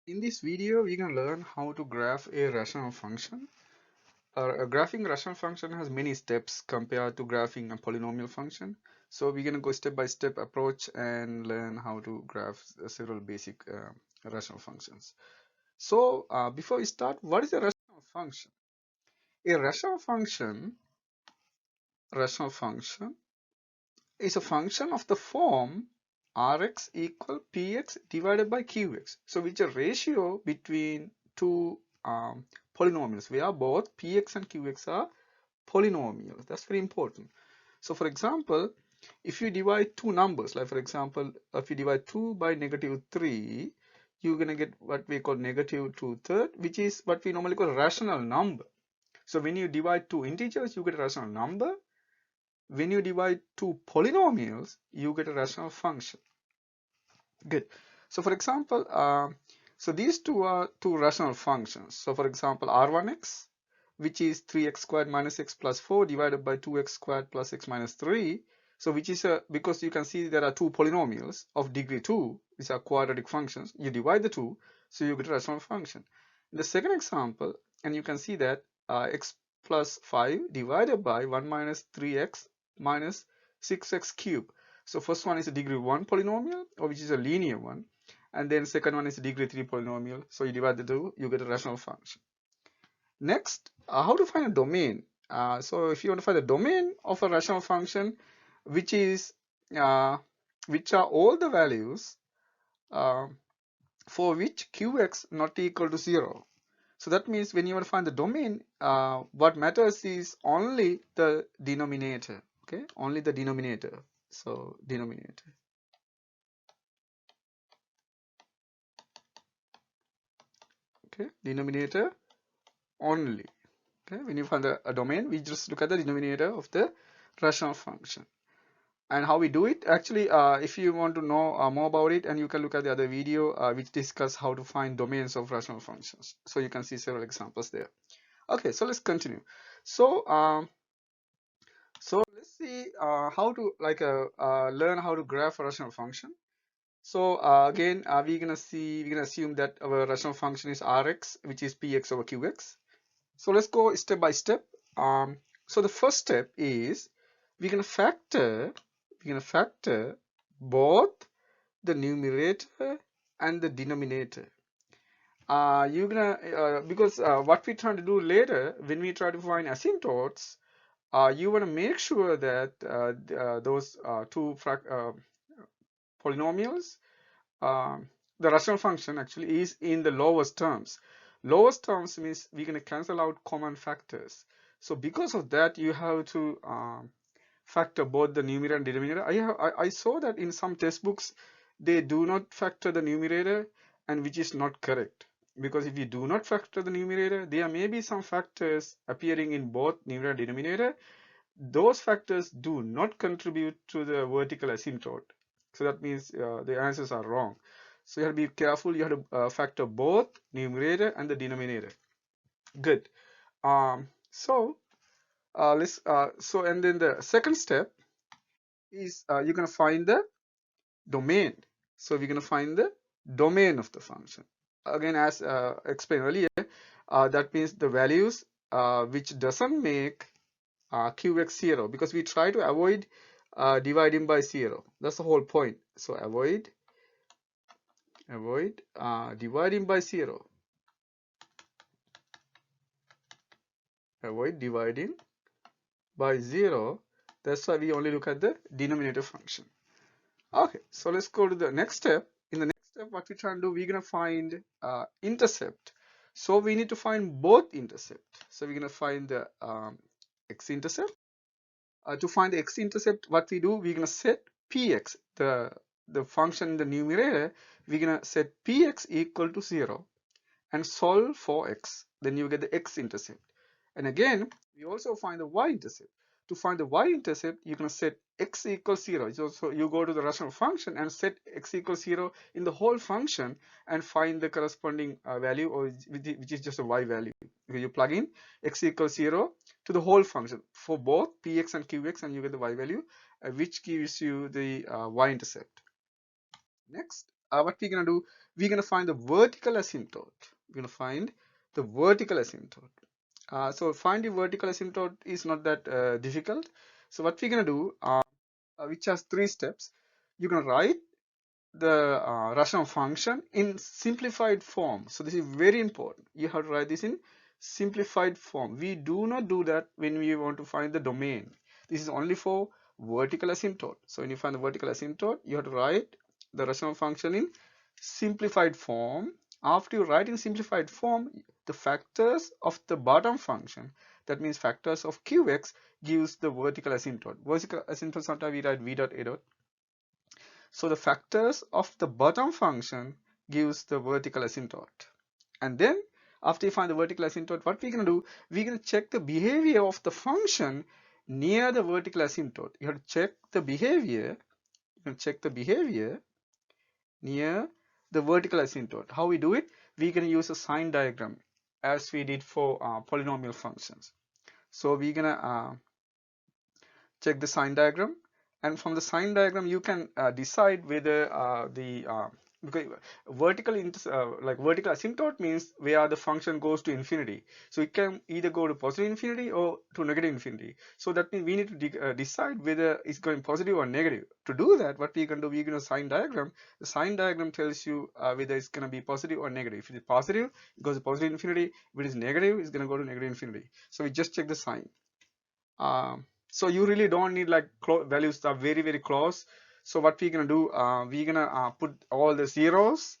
In this video, we're going to learn how to graph a rational function. A graphing rational function has many steps compared to graphing a polynomial function. So we're going to go step-by-step approach and learn how to graph several basic rational functions. So before we start, what is a rational function? A rational function is a function of the form Rx equal Px divided by Qx. So which is a ratio between two polynomials where both Px and Qx are polynomials. That's very important. So for example, if you divide two numbers, like for example, if you divide 2 by -3, you're going to get what we call -2/3, which is what we normally call a rational number. So when you divide two integers, you get a rational number. When you divide two polynomials, you get a rational function. Good. So for example, so these two are two rational functions. So for example, R1x, which is 3x squared minus x plus 4 divided by 2x squared plus x minus 3. So which is because you can see there are two polynomials of degree 2, which are quadratic functions. You divide the two, so you get a rational function. In the second example, and you can see that x plus 5 divided by 1 minus 3x minus 6x cubed. So first one is a degree 1 polynomial, or which is a linear one, and then second one is a degree 3 polynomial. So you divide the two, you get a rational function. Next, how to find a domain? So if you want to find the domain of a rational function, which is which are all the values for which qx not equal to 0. So that means when you want to find the domain, what matters is only the denominator. Okay, only the denominator. So denominator. Okay, denominator only. Okay, when you find a domain, we just look at the denominator of the rational function. And how we do it, actually, if you want to know more about it, and you can look at the other video which discuss how to find domains of rational functions. So you can see several examples there. Okay, so let's continue. So let's see how to learn how to graph a rational function. So again, we're gonna assume that our rational function is Rx, which is Px over Qx. So let's go step by step. So the first step is we're gonna factor both the numerator and the denominator. You're gonna because what we're trying to do later when we try to find asymptotes, you want to make sure that those two polynomials, the rational function actually is in the lowest terms. Lowest terms means we're going to cancel out common factors. So because of that, you have to factor both the numerator and denominator. I saw that in some textbooks they do not factor the numerator, and which is not correct. Because if you do not factor the numerator, there may be some factors appearing in both numerator and denominator. Those factors do not contribute to the vertical asymptote. So that means the answers are wrong. So you have to be careful. You have to factor both numerator and the denominator. Good. So and then the second step is you're going to find the domain. So we're going to find the domain of the function. Again, as explained earlier, that means the values which doesn't make qx 0, because we try to avoid dividing by 0. That's the whole point. So avoid dividing by 0. Avoid dividing by 0. That's why we only look at the denominator function. Okay, so let's go to the next step. In the next step, what we try to do, we're going to find intercept. So we need to find both intercept. So we're going to find the x-intercept. To find the x-intercept, what we do, we're going to set px, the function in the numerator, we're going to set px equal to 0 and solve for x. Then you get the x-intercept. And again, we also find the y-intercept. To find the y-intercept, you're going to set x equals 0. So you go to the rational function and set x equals 0 in the whole function and find the corresponding value, or which is just a y value. You plug in x equals 0 to the whole function for both px and qx, and you get the y value, which gives you the y-intercept. Next, what we're gonna do, we're gonna find the vertical asymptote. We're gonna find the vertical asymptote. So finding vertical asymptote is not that difficult. So what we're gonna do, which has 3 steps, you're gonna write the rational function in simplified form. So this is very important. You have to write this in simplified form. We do not do that when we want to find the domain. This is only for vertical asymptote. So when you find the vertical asymptote, you have to write the rational function in simplified form. After you write in simplified form, the factors of the bottom function, that means factors of qx, gives the vertical asymptote. Vertical asymptote, sometimes we write v dot a dot. So the factors of the bottom function gives the vertical asymptote. And then after you find the vertical asymptote, what we're going to do, we're going to check the behavior of the function near the vertical asymptote. You have to check the behavior. You can check the behavior near the vertical asymptote. How we do it? We're going to use a sign diagram as we did for polynomial functions. So we're going to check the sign diagram, and from the sign diagram you can decide whether because vertical asymptote means where the function goes to infinity, so it can either go to positive infinity or to negative infinity. So that means we need to decide whether it's going positive or negative. To do that, what we can do, we're going to sign diagram. The sign diagram tells you whether it's going to be positive or negative. If it is positive, it goes to positive infinity. If it is negative, it's going to go to negative infinity. So we just check the sign. So you really don't need like values that are very, very close. So what we're gonna do, we're gonna put all the zeros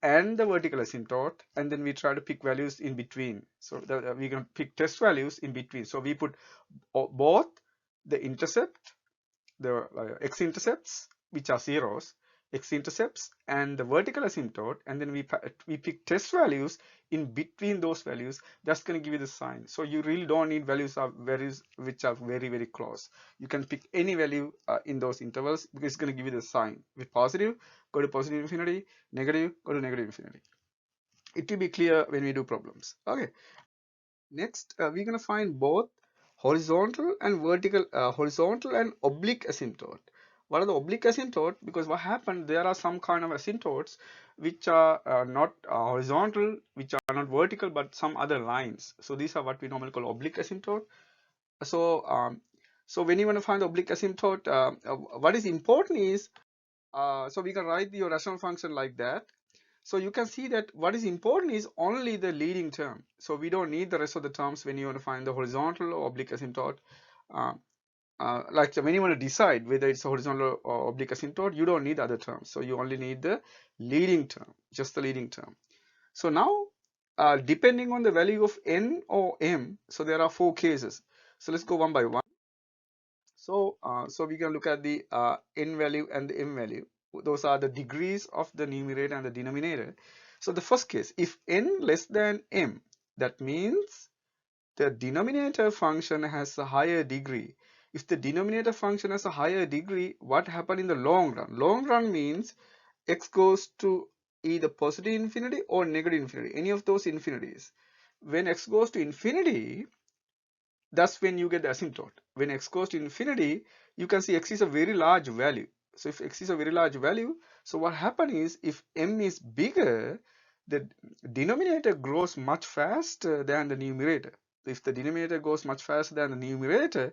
and the vertical asymptote, and then we try to pick values in between. So we're gonna pick test values in between. So we put both the intercept, the x-intercepts, which are zeros, x-intercepts, and the vertical asymptote, and then we pick test values in between those values. That's going to give you the sign. So you really don't need values which are very, very close. You can pick any value in those intervals, because it's going to give you the sign. With positive, go to positive infinity, negative, go to negative infinity. It will be clear when we do problems. Okay. Next, we're going to find both horizontal and vertical, horizontal and oblique asymptote. What are the oblique asymptote? Because what happened, there are some kind of asymptotes which are not horizontal, which are not vertical, but some other lines. So these are what we normally call oblique asymptote. So, so when you want to find the oblique asymptote, what is important is, so we can write the rational function like that. So you can see that what is important is only the leading term. So we don't need the rest of the terms when you want to find the horizontal or oblique asymptote. Like when you want to decide whether it's a horizontal or oblique asymptote, you don't need other terms. So you only need the leading term, just the leading term. So now, depending on the value of n or m, so there are 4 cases. So let's go one by one. So, so we can look at the n value and the m value. Those are the degrees of the numerator and the denominator. So the first case, if n less than m, that means the denominator function has a higher degree. If the denominator function has a higher degree, what happens in the long run? Long run means x goes to either positive infinity or negative infinity, any of those infinities. When x goes to infinity, that's when you get the asymptote. When x goes to infinity, you can see x is a very large value. So if x is a very large value, so what happens is, if m is bigger, the denominator grows much faster than the numerator. If the denominator goes much faster than the numerator,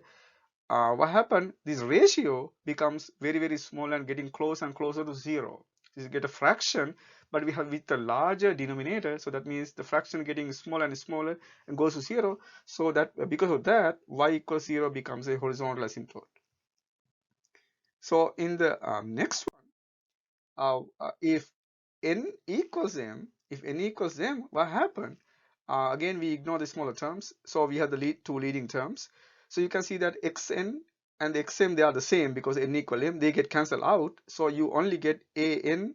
what happens? This ratio becomes very, very small and getting closer and closer to 0. You get a fraction, but we have with a larger denominator, so that means the fraction getting smaller and smaller and goes to 0. So that because of that, y equals 0 becomes a horizontal asymptote. So in the next one, if n equals m, what happened? Again, we ignore the smaller terms, so we have the two leading terms. So you can see that xn and the xm, they are the same because n equal m, they get cancelled out. So you only get an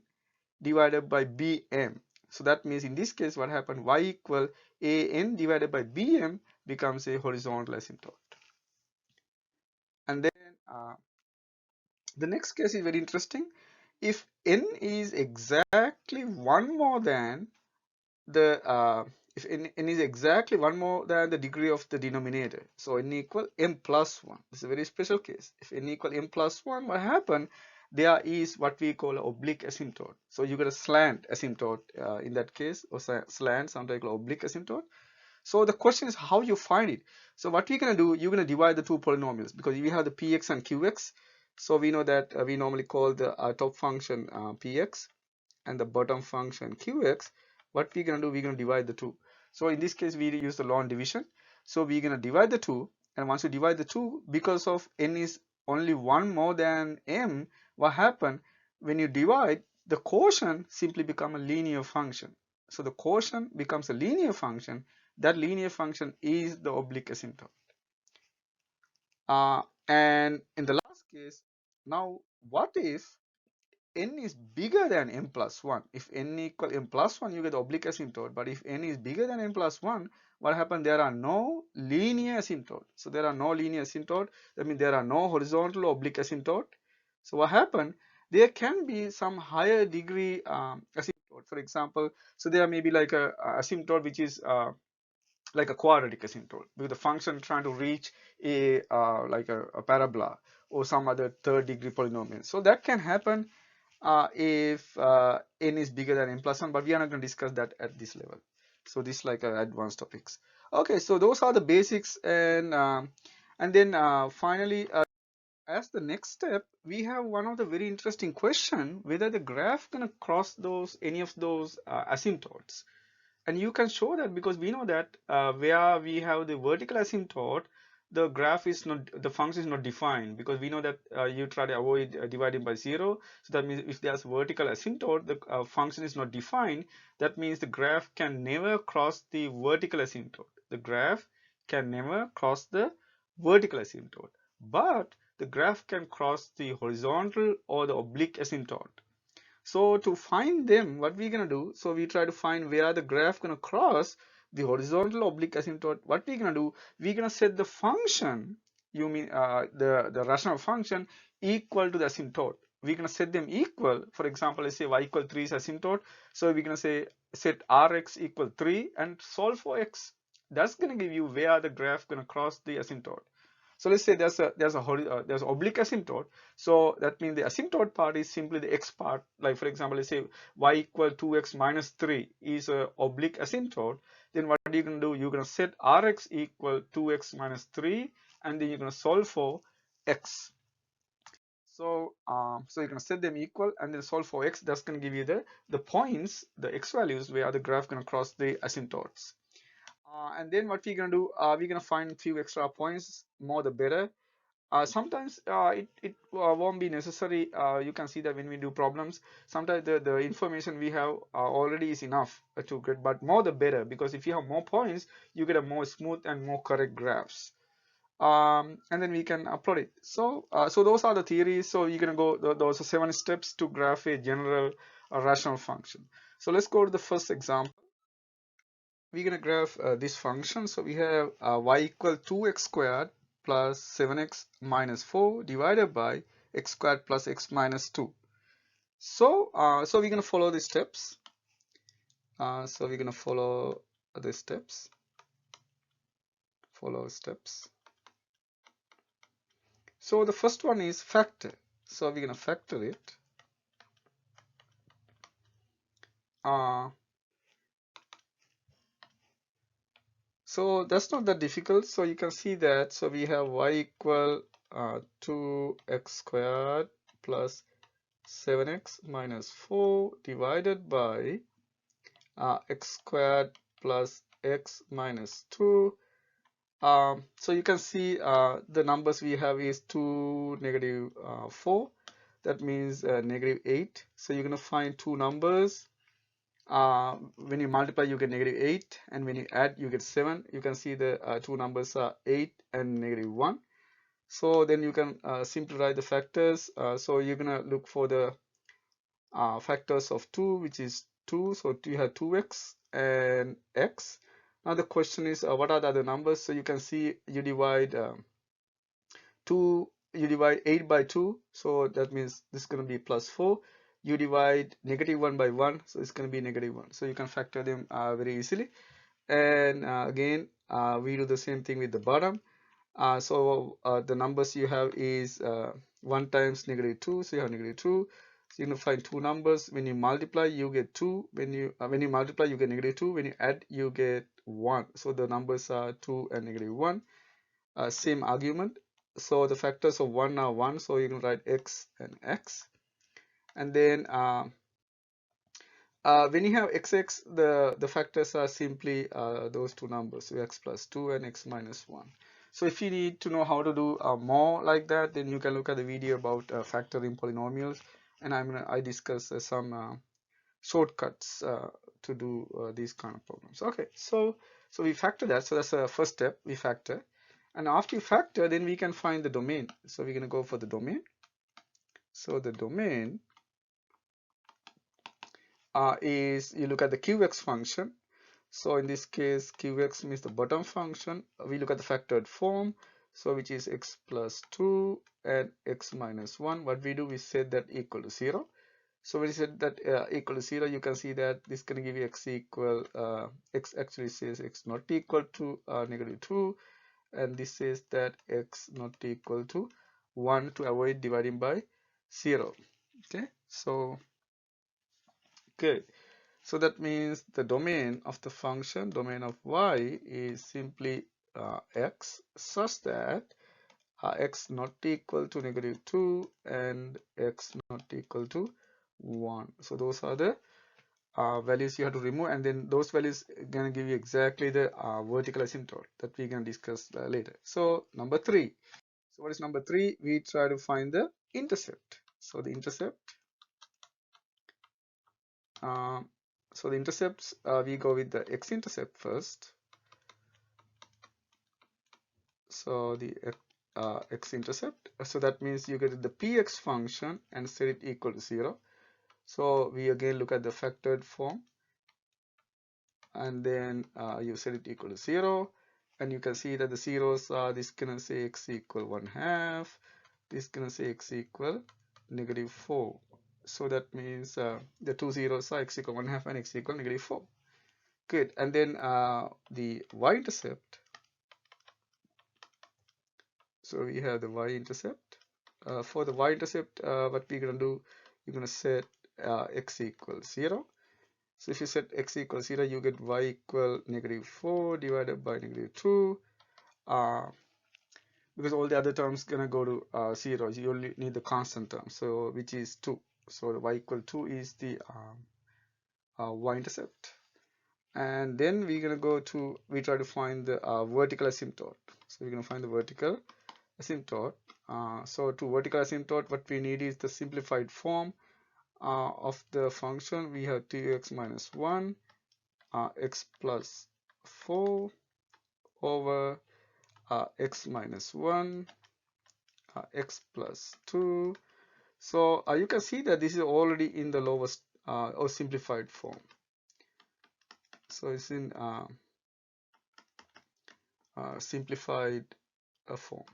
divided by bm. So that means in this case, what happened? Y equal an divided by bm becomes a horizontal asymptote. And then the next case is very interesting. If n is exactly one more than the if n is exactly one more than the degree of the denominator, so n equal m plus 1. This is a very special case. If n equal m plus 1, what happened? there is what we call an oblique asymptote. So you get a slant asymptote in that case, or slant, sometimes called oblique asymptote. So the question is how you find it. So what we're going to do, you're going to divide the two polynomials, because we have the px and qx. So we know that we normally call the top function px and the bottom function qx. What we're going to do, we're going to divide the two. So in this case, we use the long division. So we're going to divide the two. And once you divide the two, because of n is only one more than m, what happen when you divide, the quotient simply become a linear function. So the quotient becomes a linear function. That linear function is the oblique asymptote. And in the last case, now what if n is bigger than m plus 1? If n equal m plus 1, you get the oblique asymptote. But if n is bigger than m plus 1, what happens? There are no linear asymptote. So there are no linear asymptote. That means there are no horizontal oblique asymptote. So what happens? There can be some higher degree asymptote. For example, so there may be like a asymptote which is like a quadratic asymptote, with the function trying to reach a like a parabola or some other third degree polynomial. So that can happen if n is bigger than n plus 1, but we are not going to discuss that at this level. So this is like advanced topics. Okay, so those are the basics, and then finally, as the next step, we have one of the very interesting question, whether the graph gonna cross those any of those asymptotes. And you can show that, because we know that where we have the vertical asymptote, the graph is not, the function is not defined, because we know that you try to avoid dividing by 0. So that means if there's vertical asymptote, the function is not defined. That means the graph can never cross the vertical asymptote. The graph can never cross the vertical asymptote, but the graph can cross the horizontal or the oblique asymptote. So to find them, what we're gonna do, so we try to find where the graph gonna cross the horizontal oblique asymptote. What we're gonna do, we're gonna set the function, you mean the rational function, equal to the asymptote. We're gonna set them equal. For example, let's say y equal 3 is asymptote. So we're gonna say set rx equal 3 and solve for x. That's gonna give you where the graph gonna cross the asymptote. So let's say there's oblique asymptote. So that means the asymptote part is simply the x part. Like for example, let's say y equal 2x minus 3 is a oblique asymptote. Then what are you going to do? You're going to set rx equal 2x minus 3, and then you're going to solve for x. So so you're going to set them equal and then solve for x. That's going to give you the points, the x values where the graph going to cross the asymptotes. And then what we're going to do, we're going to find a few extra points, more the better. Sometimes it won't be necessary. You can see that when we do problems, sometimes the information we have already is enough to get, but more the better, because if you have more points, you get a more smooth and more correct graphs. And then we can upload it. So so those are the theories. So you're gonna go, those are 7 steps to graph a general rational function. So let's go to the first example. We're going to graph this function. So we have y equal 2x squared plus 7x minus 4 divided by x squared plus x minus 2. So so we're going to follow the steps. So we're going to follow the steps. Follow steps. So the first one is factor. So we're going to factor it. So that's not that difficult. So you can see that. So we have y equal 2x squared plus 7x minus 4 divided by x squared plus x minus 2. So you can see the numbers we have is 2, negative 4. That means negative 8. So you're going to find two numbers. When you multiply, you get negative 8, and when you add, you get 7. You can see the two numbers are 8 and negative 1. So then you can simply write the factors. So you're going to look for the factors of 2, which is 2. So you have 2x and x. Now the question is, what are the other numbers? So you can see you divide 8 by 2. So that means this is going to be plus 4. You divide negative 1 by 1, so it's going to be negative 1. So you can factor them very easily. And again, we do the same thing with the bottom. So the numbers you have is 1 times -2, so you have -2. So you're going to find two numbers. When you multiply, you get 2. When you multiply, you get -2. When you add, you get 1. So the numbers are 2 and -1. Same argument. So the factors of 1 are 1. So you can write x and x. And then when you have xx, the factors are simply those two numbers, so x plus 2 and x minus 1. So if you need to know how to do more like that, then you can look at the video about factoring polynomials, and I discuss some shortcuts to do these kind of problems. Okay, so we factor that. So that's the first step, we factor. And after you factor, then we can find the domain. So we're going to go for the domain. So the domain is, you look at the qx function. So in this case, qx means the bottom function. We look at the factored form, so which is x plus 2 and x minus 1. What we do, we set that equal to 0. So when you set that equal to 0, you can see that this can give you x equal, x actually says x not equal to -2, and this says that x not equal to 1 to avoid dividing by 0. Okay, so good. So that means the domain of the function, domain of y, is simply x, such that x not equal to -2 and x not equal to 1. So those are the values you have to remove, and then those values are going to give you exactly the vertical asymptote that we can discuss later. So number 3. So what is number 3? We try to find the intercept. So the intercept. So the intercepts, we go with the x-intercept first. So the x-intercept. So that means you get the px function and set it equal to 0. So we again look at the factored form, and then you set it equal to 0. And you can see that the zeros are, this gonna say x equal 1/2. This gonna say x equal -4. So that means the two zeros are x equal 1/2 and x equal -4. Good. And then the y-intercept. So we have the y-intercept. For the y-intercept, what we're going to do, you're going to set x equals 0. So if you set x equals 0, you get y equal -4 divided by -2. Because all the other terms going to go to 0. You only need the constant term, so which is 2. So the y equal 2 is the y-intercept. And then we're going to go to, we try to find the vertical asymptote. So we're going to find the vertical asymptote. So to vertical asymptote, what we need is the simplified form of the function. We have 2x minus 1 x plus 4 over x minus 1 x plus 2. So you can see that this is already in the lowest or simplified form. So it's in simplified form,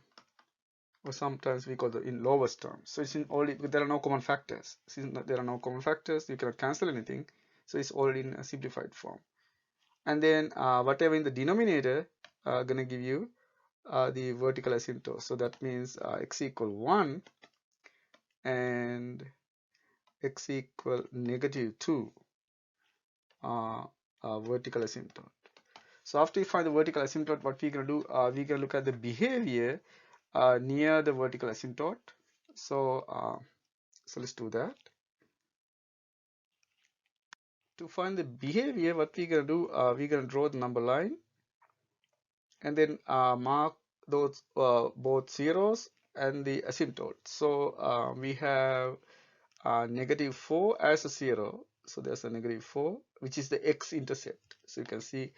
or sometimes we call it in lowest terms. So it's in only, there are no common factors. Since there are no common factors, you cannot cancel anything. So it's already in a simplified form. And then whatever in the denominator gonna give you the vertical asymptote. So that means x equal 1 and x equal -2 vertical asymptote. So after you find the vertical asymptote, what we're gonna do, we're gonna look at the behavior near the vertical asymptote. So so let's do that. To find the behavior, what we're gonna do, we're gonna draw the number line, and then mark those both zeros and the asymptote. So we have -4 as a 0. So there's a -4, which is the x-intercept. So you can see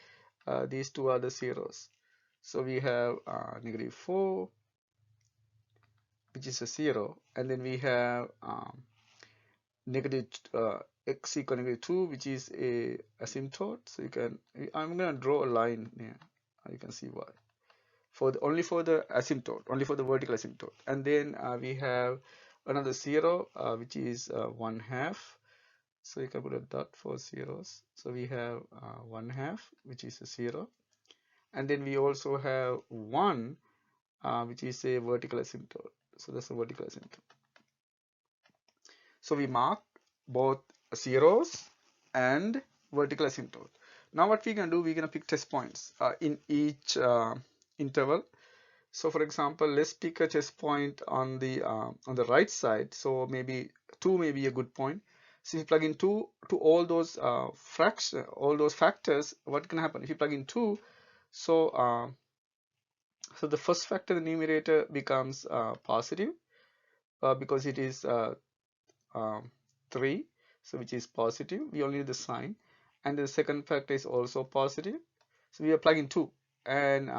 these two are the zeros. So we have -4, which is a 0, and then we have negative x equal -2, which is a asymptote. So you can, I'm going to draw a line here. You can see why. For the, only for the asymptote, only for the vertical asymptote. And then we have another 0, which is 1/2. So you can put a dot for zeros. So we have 1/2, which is a 0. And then we also have 1, which is a vertical asymptote. So that's the vertical asymptote. So we mark both zeros and vertical asymptote. Now what we can do, we're gonna pick test points in each interval. So for example, let's pick a test point on the right side. So maybe 2 may be a good point. So if you plug in 2 to all those all those factors, what can happen if you plug in 2? So so the first factor in the numerator becomes positive because it is um, 3, so which is positive. We only need the sign, and the second factor is also positive. So we are plugging 2, and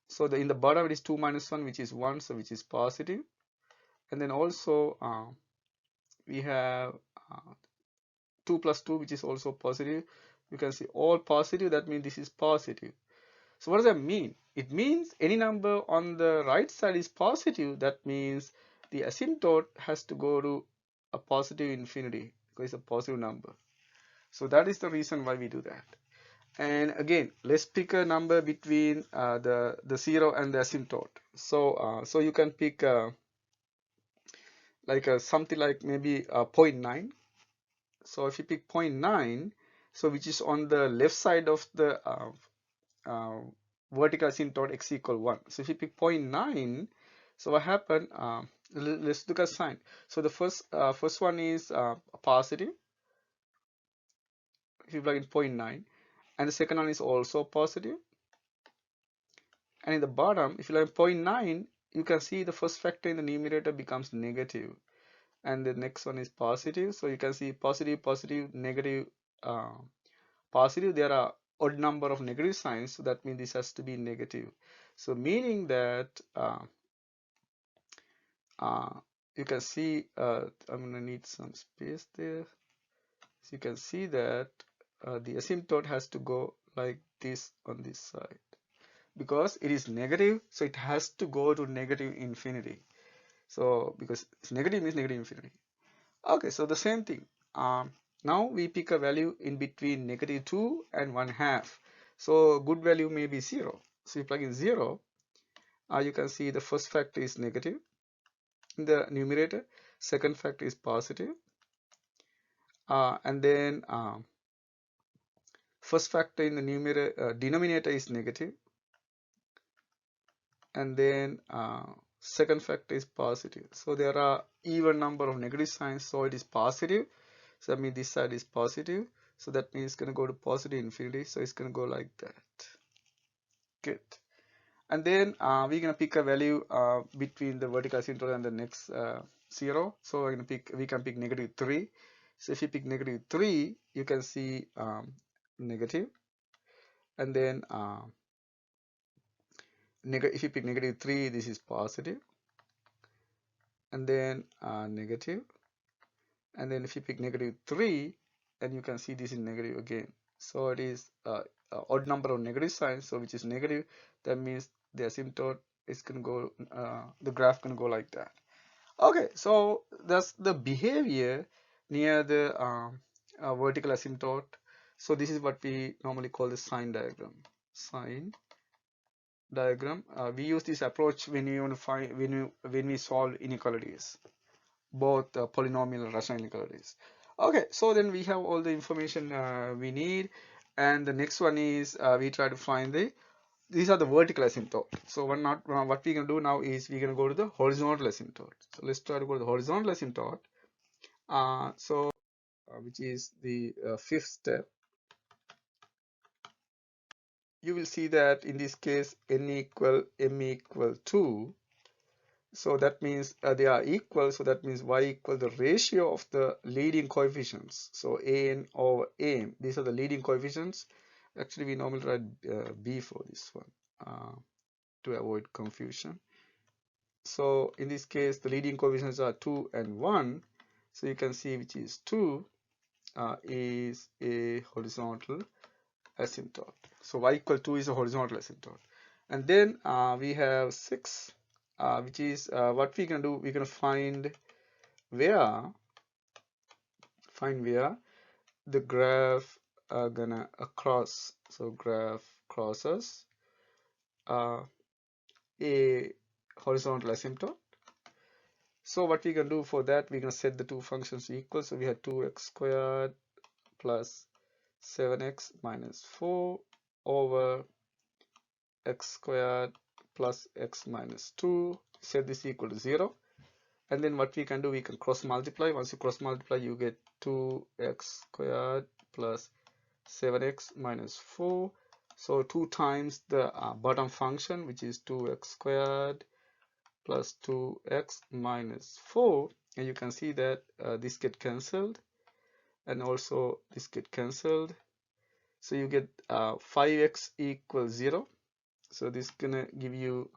so in the bottom it is 2 minus 1, which is 1, so which is positive. And then also we have 2 plus 2, which is also positive. You can see all positive, that means this is positive. So what does that mean? It means any number on the right side is positive. That means the asymptote has to go to a positive infinity because it's a positive number. So that is the reason why we do that. And again, let's pick a number between the 0 and the asymptote. So you can pick something like maybe 0.9. So if you pick 0.9, so which is on the left side of the uh, vertical asymptote x equal 1. So if you pick 0.9, so what happened? Let's look at sign. So the first one is positive. If you plug in 0.9, and the second one is also positive. And in the bottom, if you plug in 0.9, you can see the first factor in the numerator becomes negative, and the next one is positive. So you can see positive, positive, negative, positive. There are odd number of negative signs, so that means this has to be negative. So meaning that you can see I'm gonna need some space there. So you can see that the asymptote has to go like this on this side because it is negative, so it has to go to negative infinity. So because it's negative means negative infinity. Okay, so the same thing. Now we pick a value in between -2 and 1/2. So good value may be 0. So you plug in 0, you can see the first factor is negative in the numerator, second factor is positive, and then first factor in the numerator denominator is negative, and then second factor is positive. So there are even number of negative signs, so it is positive. So that means this side is positive. So that means it's going to go to positive infinity. So it's going to go like that. Good. And then we're going to pick a value between the vertical asymptote and the next 0. So we're going to pick, we can pick -3. So if you pick -3, you can see negative. And then if you pick -3, this is positive. And then negative. And then if you pick -3, and you can see this is negative again. So it is odd number of negative signs, so which is negative. That means the asymptote is going to go, the graph going to go like that. Okay, so that's the behavior near the vertical asymptote. So this is what we normally call the sign diagram. Sign diagram. We use this approach when you want to find when we solve inequalities, both polynomial and rational inequalities. Okay, so then we have all the information we need, and the next one is we try to find these are the vertical asymptote. So what we can do now is we can go to the horizontal asymptote. So let's try to go to the horizontal asymptote. Which is the fifth step. You will see that in this case n equal m equal 2. So that means they are equal. So that means y equal the ratio of the leading coefficients. So an over m. These are the leading coefficients. Actually, we normally write b for this one to avoid confusion. So in this case, the leading coefficients are 2 and 1. So you can see which is 2 is a horizontal asymptote. So y equal 2 is a horizontal asymptote. And then we have 6, which is what we can do. We're going to find where the graph gonna cross. So graph crosses a horizontal asymptote, So what we can do for that, we're going to set the two functions equal. So we have 2x squared plus 7x minus 4 over x squared plus x minus 2. Set this equal to 0. And then what we can do, we can cross multiply. Once you cross multiply, you get 2x squared plus 7x minus 4. So 2 times the bottom function, which is 2x squared plus 2x minus 4. And you can see that this get cancelled, and also this get cancelled. So you get 5x equals 0. So this gonna give you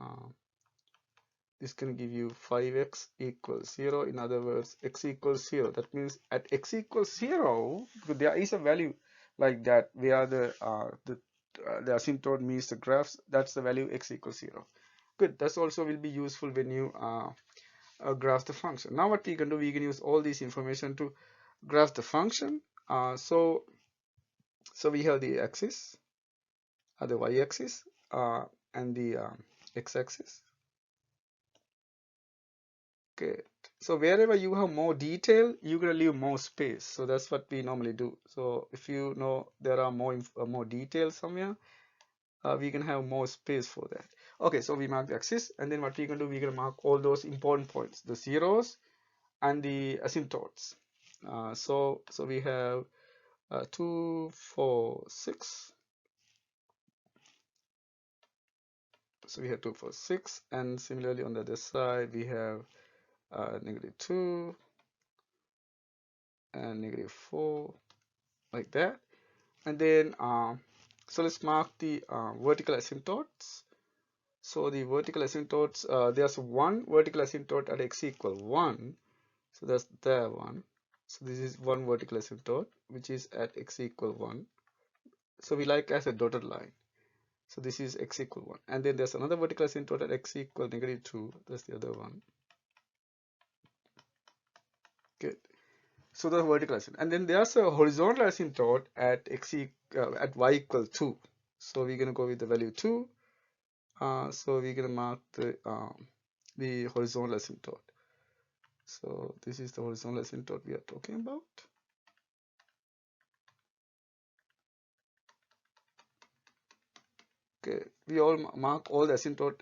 5x equals 0. In other words, x equals 0. That means at x equals 0, because there is a value like that where the asymptote means the graphs. That's the value x equals 0. Good. That's also will be useful when you graph the function. Now what we can do, we can use all this information to graph the function. So we have the axis, the y-axis, and the x-axis. Okay. So wherever you have more detail, you're gonna leave more space. So that's what we normally do. So if you know there are more details somewhere, we can have more space for that. Okay, so we mark the axis, and then what we can do, we're gonna mark all those important points, the zeros and the asymptotes. So we have 2, 4, 6. So we have 2, 4, 6, and similarly on the other side we have -2 and -4, like that. And then so let's mark the vertical asymptotes. So the vertical asymptotes, there's one vertical asymptote at x equal 1. So that's that one. So this is one vertical asymptote which is at x equal 1. So we like as a dotted line. So this is x equal 1. And then there's another vertical asymptote at x equal -2. That's the other one. Good. So the vertical asymptote. And then there's a horizontal asymptote at at y equal 2. So we're going to go with the value 2. So we're going to mark the horizontal asymptote. So this is the horizontal asymptote we are talking about. Okay, we all mark all the asymptote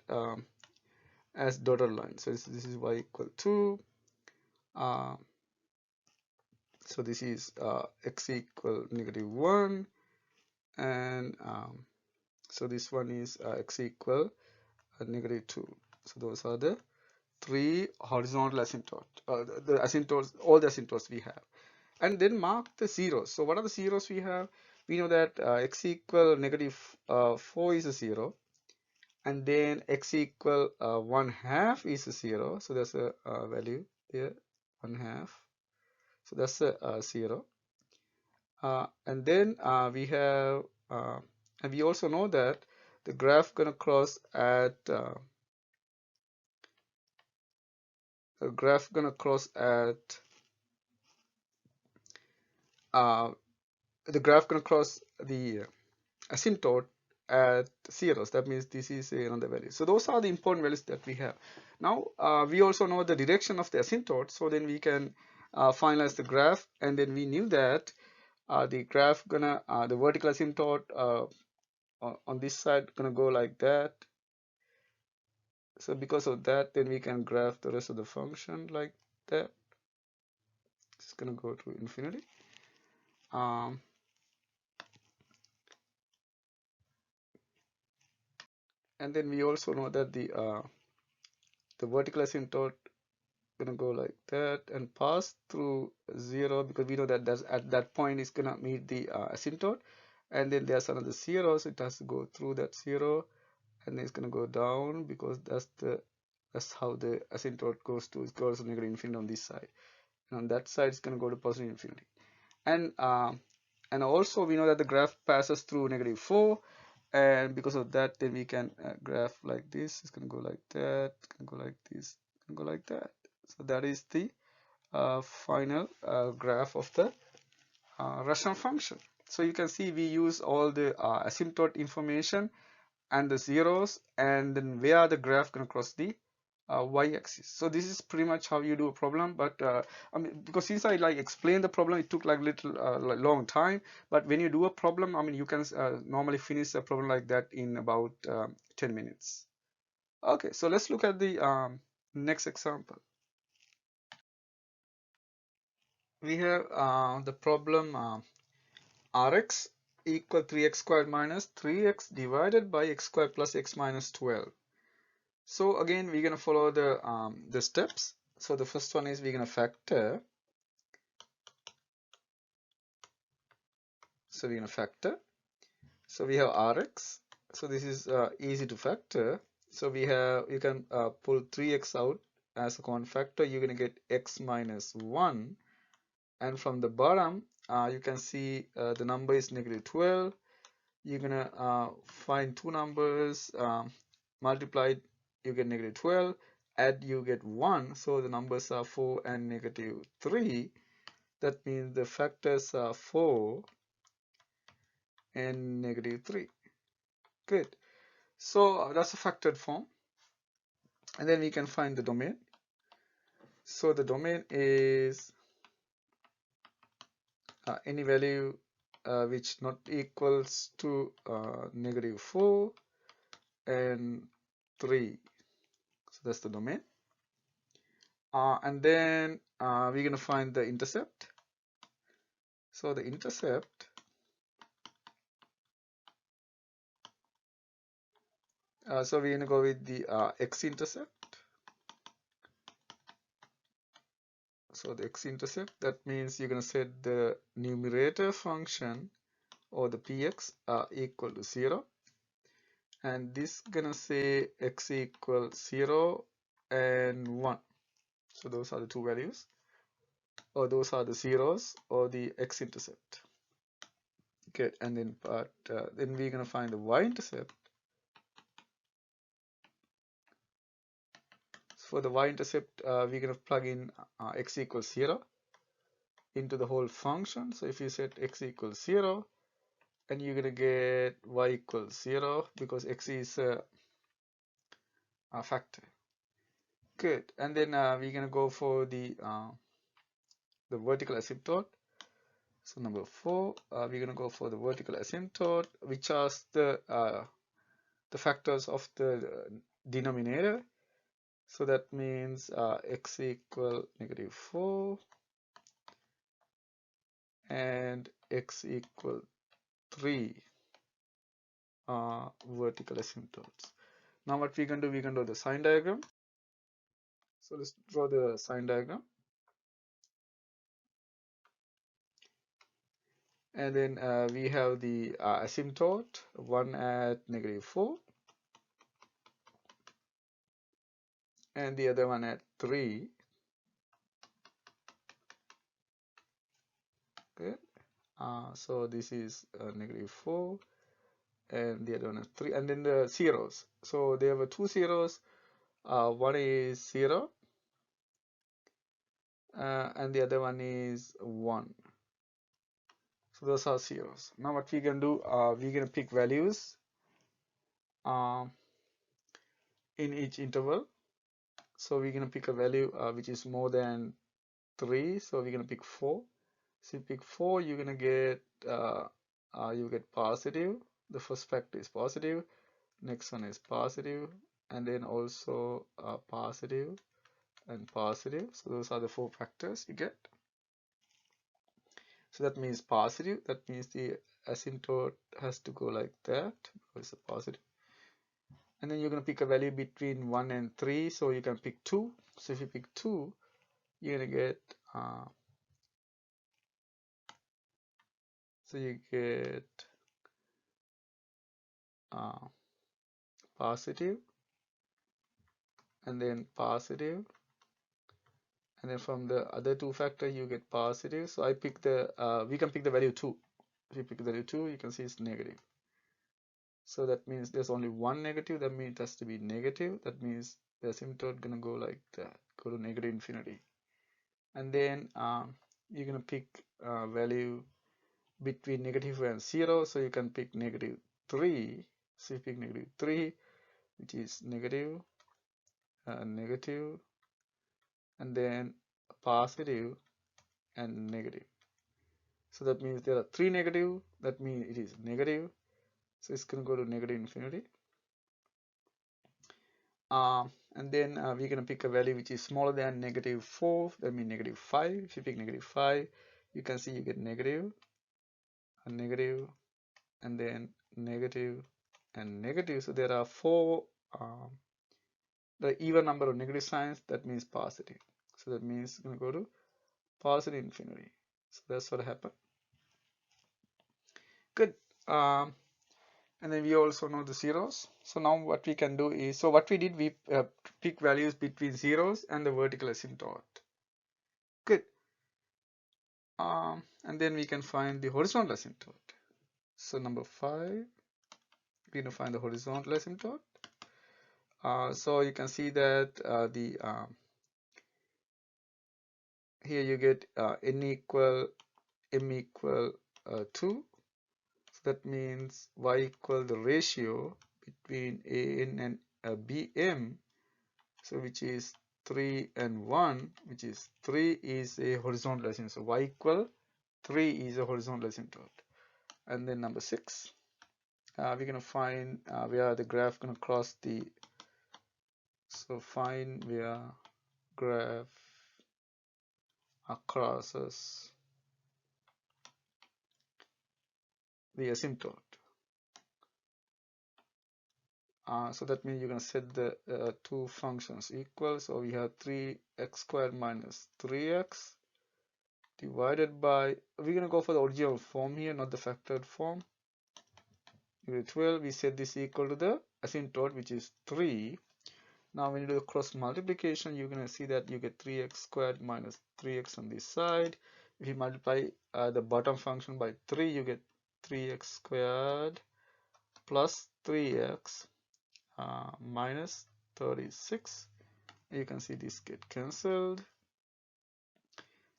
as dotted line. So this is y equal 2. So this is x equal -1, and so this one is x equal -2. So those are the 3 horizontal asymptotes, the asymptotes, all the asymptotes we have. And then mark the zeros. So what are the zeros we have? We know that x equal -4 is a 0, and then x equal 1/2 is a 0. So that's a value here, 1/2. So that's a 0. And then we have, and we also know that the graph gonna cross at the graph gonna cross at the asymptote at zeros. That means this is another value. So those are the important values that we have. Now we also know the direction of the asymptote, so then we can finalize the graph. And then we knew that the graph gonna the vertical asymptote on this side gonna go like that. So because of that, then we can graph the rest of the function like that. It's gonna go to infinity. And then we also know that the vertical asymptote gonna go like that and pass through 0, because we know that that's at that point it's gonna meet the asymptote. And then there's another 0, so it has to go through that 0, and then it's gonna go down, because that's how the asymptote goes to. It goes to -infinity on this side, and on that side it's gonna go to positive infinity. And also we know that the graph passes through -4, and because of that, then we can graph like this. It's gonna go like that, it's gonna go like this, it's gonna go like that. So that is the final graph of the rational function. So you can see we use all the asymptote information and the zeros, and then where the graph gonna cross the y-axis. So this is pretty much how you do a problem, but I mean, because since I like explained the problem, it took like little like long time. But when you do a problem, I mean, you can normally finish a problem like that in about 10 minutes. Okay, so let's look at the next example. We have the problem Rx equal 3x squared minus 3x divided by x squared plus x minus 12. So again, we're going to follow the steps. So the first one is we're going to factor. So we're going to factor. So we have Rx. So this is easy to factor. So we have, you can pull 3x out as a common factor. You're going to get x minus 1. And from the bottom, you can see the number is negative 12. You're going to find two numbers, multiplied, you get negative 12. Add, you get 1. So the numbers are 4 and negative 3. That means the factors are 4 and negative 3. Good. So that's a factored form. And then we can find the domain. So the domain is any value which not equals to negative 4 and 3. So that's the domain. And then we're going to find the intercept. So the intercept, so we're going to go with the x-intercept. So the x-intercept, that means you're going to set the numerator function or the px equal to 0. And this gonna say x equals 0 and 1. So those are the two values, or those are the zeros or the x-intercept. Good. And then then we're gonna find the y-intercept. For the y-intercept, we're gonna plug in x equals 0 into the whole function. So if you set x equals 0, and you're gonna get y equals 0 because x is a factor. Good. And then we're gonna go for the vertical asymptote. So number 4, we're gonna go for the vertical asymptote, which are the factors of the denominator. So that means x equal negative 4 and x equal 3 vertical asymptotes. Now what we can do, we can draw the sign diagram. So let's draw the sign diagram. And then we have the asymptote, one at negative 4 and the other one at 3. Okay. So this is negative 4 and the other one is 3, and then the zeros. So there were two zeros. One is 0 and the other one is 1. So those are zeros. Now what we can do, we're going to pick values in each interval. So we're going to pick a value which is more than 3. So we're going to pick 4. So you pick 4, you're going to get you get positive. The first factor is positive. Next one is positive, and then also positive and positive. So those are the 4 factors you get. So that means positive. That means the asymptote has to go like that because it's a positive. And then you're going to pick a value between 1 and 3. So you can pick 2. So if you pick 2, you're going to get so you get positive and then positive, and then from the other 2 factor you get positive. So I pick the we can pick the value 2. If you pick the value 2, you can see it's negative. So that means there's only one negative. That means it has to be negative. That means the asymptote gonna go like that, go to negative infinity. And then you're gonna pick value between negative and 0. So you can pick negative 3. So you pick negative 3, which is negative negative, and then positive and negative. So that means there are three negative, that means it is negative. So it's going to go to negative infinity. And then we're going to pick a value which is smaller than -4, that means -5. If you pick -5, you can see you get negative, a negative, and then negative and negative. So there are four, the even number of negative signs, that means positive. So that means it's going to go to positive infinity. So that's what happened. Good. And then we also know the zeros. So now what we can do is, so what we did, we pick values between zeros and the vertical asymptote. Good. And then we can find the horizontal asymptote. So number 5, we're going to find the horizontal asymptote. So you can see that here you get n equal m equal 2. So that means y equal the ratio between an and bm, so which is 3 and 1, which is 3 is a horizontal asymptote. So y equal 3 is a horizontal asymptote. And then number 6, we're going to find where the graph going to cross the, so find where graph crosses the asymptote. So that means you're going to set the two functions equal. So we have 3x squared minus 3x divided by, we're going to go for the original form here, not the factored form. 12, we set this equal to the asymptote, which is 3. Now when you do the cross multiplication, you're going to see that you get 3x squared minus 3x on this side. If you multiply the bottom function by 3, you get 3x squared plus 3x minus 36. You can see this get cancelled,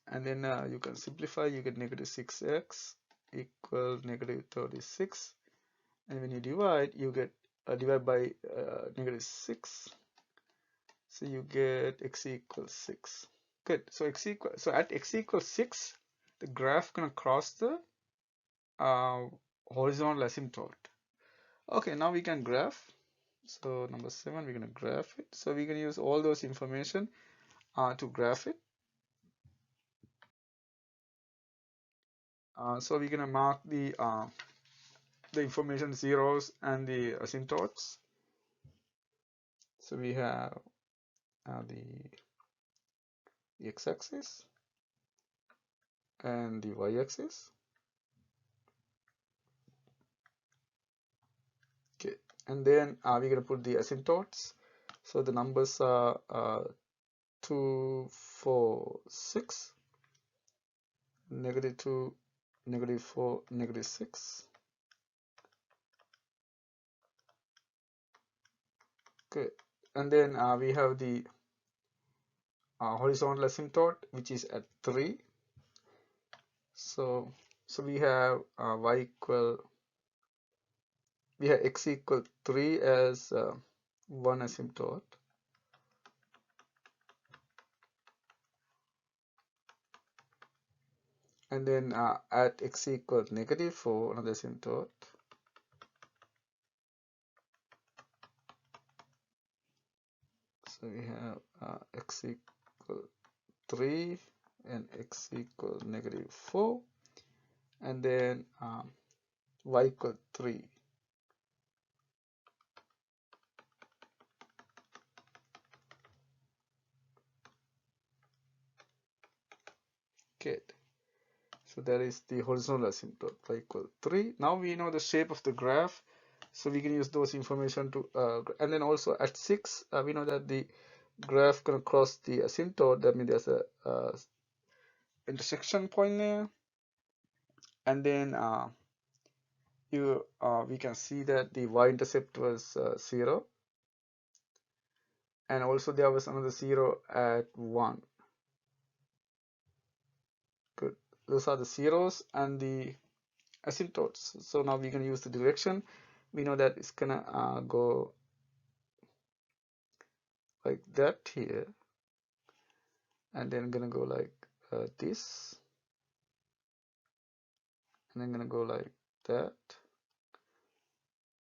and then you can simplify. You get negative 6x equal negative 36, and when you divide, you get divide by negative 6, so you get x equals 6. Good. So at x equals 6, the graph gonna cross the horizontal asymptote. Okay, now we can graph. So number 7, we're gonna graph it. So we can use all those information to graph it. So we're gonna mark the information zeros and the asymptotes. So we have the x-axis and the y-axis. Okay, and then we're gonna put the asymptotes. So the numbers are 2, 4, 6, -2, -4, -6. Okay, and then we have the horizontal asymptote, which is at 3. So we have x equal 3 as one asymptote. And then at x equal -4, another asymptote. So we have x equal 3 and x equal -4, and then y equal 3. Okay, so that is the horizontal asymptote, y equal 3. Now we know the shape of the graph, so we can use those information to and then also at 6 we know that the graph gonna cross the asymptote. That means there's a intersection point there, and then we can see that the y-intercept was 0, and also there was another 0 at 1. Good. Those are the zeros and the asymptotes. So now we're going to use the direction. We know that it's gonna go like that here, and then gonna go like this, and then gonna go like that,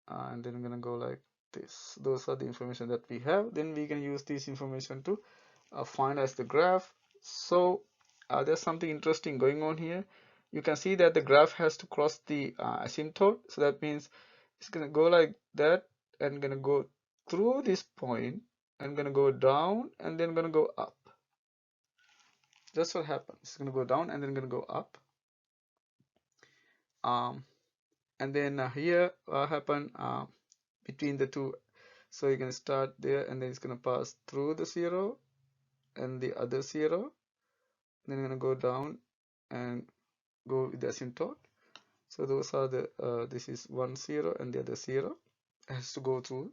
and then I'm gonna go like this. Those are the information that we have. Then we can use this information to find as the graph. So there's something interesting going on here. You can see that the graph has to cross the asymptote. So that means it's gonna go like that and gonna go through this point and gonna go down and then gonna go up. That's what happens. It's gonna go down and then gonna go up. And then here happen between the two. So you're gonna start there and then it's gonna pass through the 0 and the other 0. Then you're gonna go down and go with the asymptote. So those are the this is 1 0 and the other 0 has to go through.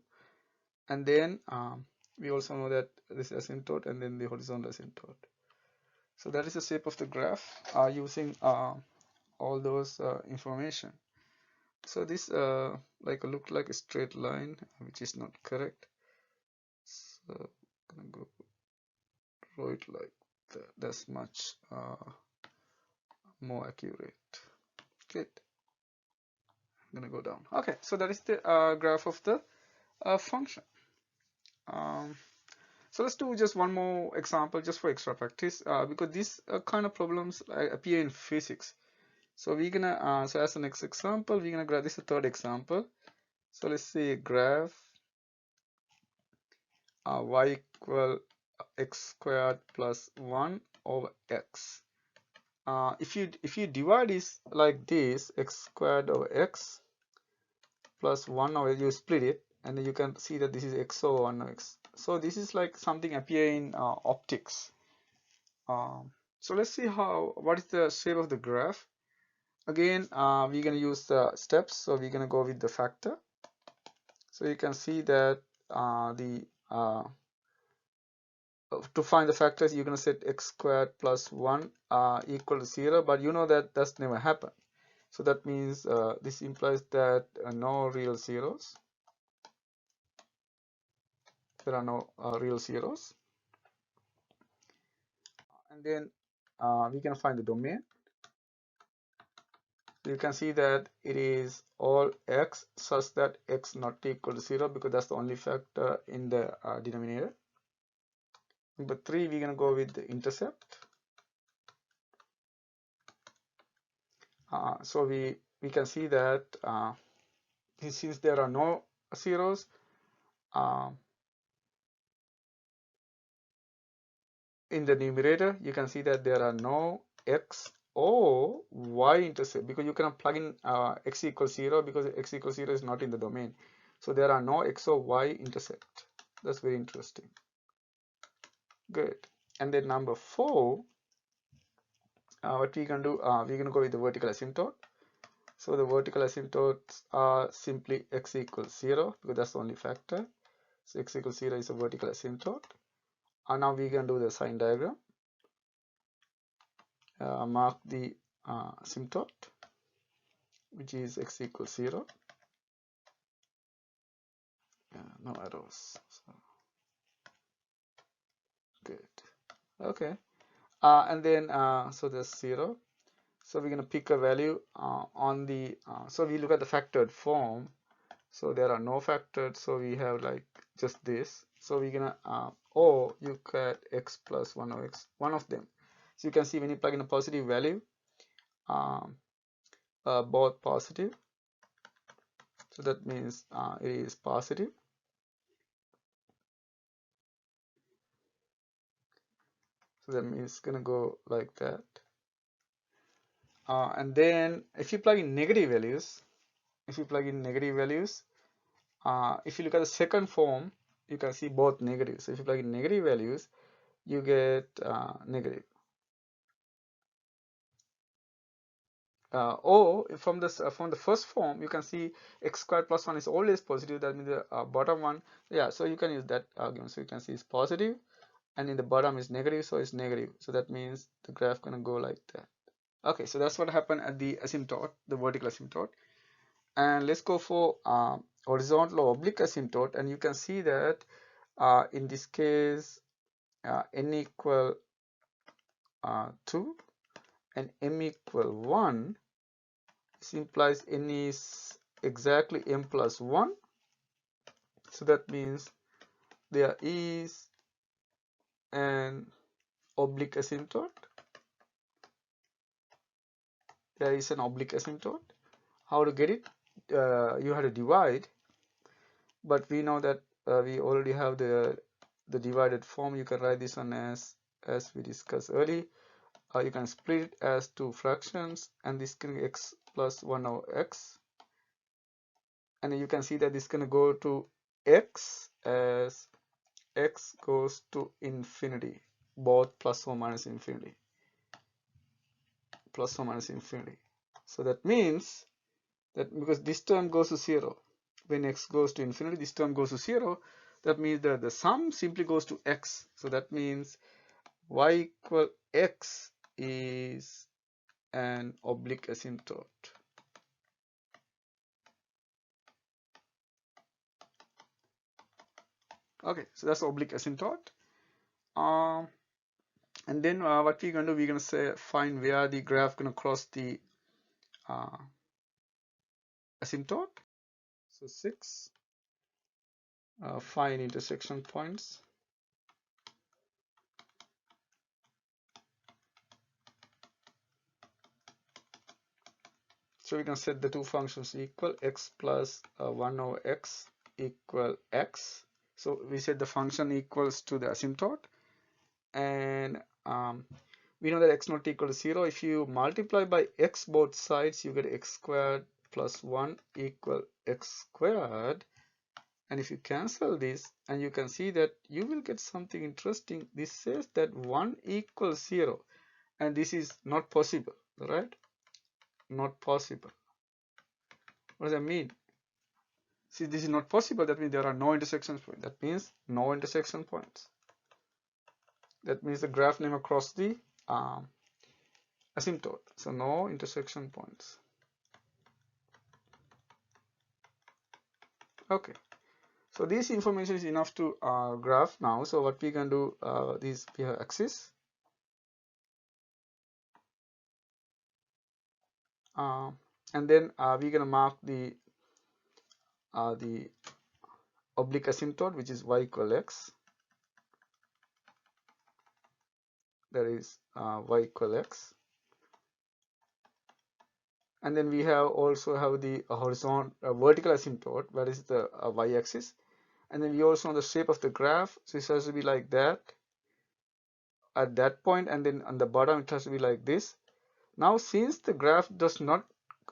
And then we also know that this is asymptote and then the horizontal asymptote. So that is the shape of the graph using all those information. So this like look like a straight line, which is not correct. So I'm gonna go draw it like that. That's much more accurate. Good. I'm gonna go down. Okay, so that is the graph of the function. So let's do just one more example just for extra practice because these kind of problems appear in physics. So we're gonna so as the next example we're gonna grab this is the third example. So let's say graph y equal x squared plus 1 over x. If you divide this like this, x squared over x plus 1 over, you split it and then you can see that this is x over 1 over x. So this is like something appear in optics. So let's see what is the shape of the graph. Again, we're going to use the steps. So we're going to go with the factor. So you can see that to find the factors, you're going to set x squared plus 1 equal to 0, but you know that that's never happened. So that means this implies that no real zeros. There are no real zeros. And then we can find the domain. You can see that it is all x such that x not equal to 0 because that's the only factor in the denominator. Number 3, we're going to go with the intercept. So we can see that since there are no zeros, in the numerator, you can see that there are no x or y intercept because you cannot plug in x equals 0 because x equals 0 is not in the domain. So there are no x or y intercept. That's very interesting. Good. And then number 4, what we can do, we're going to go with the vertical asymptote. So the vertical asymptotes are simply x equals 0 because that's the only factor. So x equals 0 is a vertical asymptote. And now we can do the sign diagram. Mark the asymptote, which is x equals 0. No arrows. So, good. Okay. And then so there's 0. So we're going to pick a value on the. So we look at the factored form. So there are no factored. So we have like just this. So we're gonna or you get x plus 1 or x, one of them. So you can see when you plug in a positive value, both positive. So that means it is positive. So that means it's gonna go like that. And then if you plug in negative values, if you look at the second form, you can see both negatives. So if you plug in negative values, you get negative. Or from the first form, you can see x squared plus 1 is always positive. That means the bottom one, yeah. So you can use that argument. So you can see it's positive, and in the bottom is negative, so it's negative. So that means the graph gonna go like that. Okay, so that's what happened at the asymptote, the vertical asymptote. And let's go for horizontal or oblique asymptote, and you can see that In this case, n equal 2 and m equal 1, this implies n is exactly m plus 1. So that means there is an oblique asymptote. There is an oblique asymptote. How to get it? You have to divide, but we know that we already have the divided form. You can write this one as we discussed earlier. You can split it as two fractions, and this can be x plus 1 over x, and you can see that this can go to x as x goes to infinity, both plus or minus infinity, plus or minus infinity. So that means that because this term goes to 0, when x goes to infinity, this term goes to 0. That means that the sum simply goes to x. So that means y equal x is an oblique asymptote. Okay, so that's oblique asymptote. And then what we're going to do, we're going to say find where the graph going to cross the asymptote. So 6, find intersection points. So we can set the two functions equal, x plus 1 over x equal x. So we set the function equals to the asymptote, and we know that x not equal to 0. If you multiply by x both sides, you get x squared plus 1 equal x squared. And if you cancel this, and you can see that you will get something interesting. This says that 1 equals 0, and this is not possible, right? Not possible. What does that mean? See, this is not possible. That means there are no intersection points. That means no intersection points. That means the graph never crossed the asymptote. So no intersection points. Okay. So this information is enough to graph now. So what we can do, this we have axis. And then we're gonna mark the oblique asymptote, which is y equal x. That is y equal x. And then we have also have the horizontal vertical asymptote, where is the y-axis. And then we also know the shape of the graph. So it has to be like that at that point, and then on the bottom it has to be like this. Now, since the graph does not,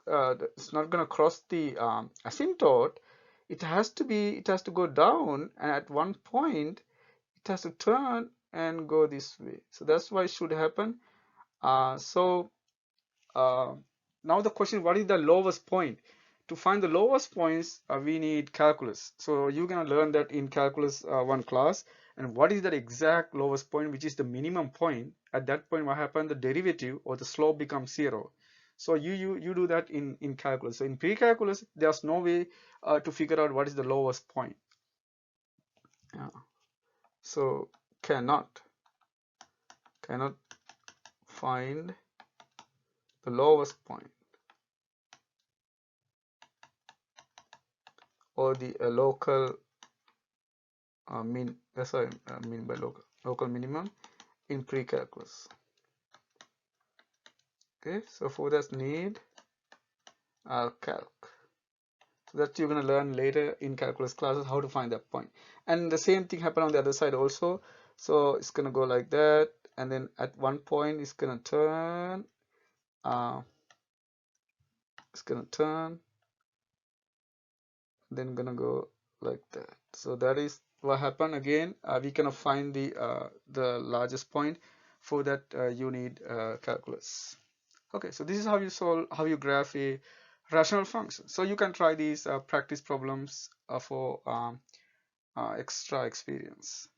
it's not going to cross the asymptote, it has to go down, and at one point it has to turn and go this way. So that's why it should happen. Now the question, what is the lowest point? To find the lowest points, we need calculus. So you're going to learn that in calculus 1 class. And what is that exact lowest point, which is the minimum point? At that point, what happens? The derivative or the slope becomes 0. So you do that in calculus. So in pre-calculus, there's no way to figure out what is the lowest point. So cannot find the lowest point, or the local mean. That's what I mean by local minimum in pre-calculus. Okay, so for that need calc. So that you're going to learn later in calculus classes how to find that point. And the same thing happen on the other side also. So it's going to go like that, and then at one point it's going to turn. Then gonna go like that. So that is what happened. Again, we cannot find the largest point. For that, you need calculus. Okay, so this is how you solve, how you graph a rational function. So you can try these practice problems for extra experience.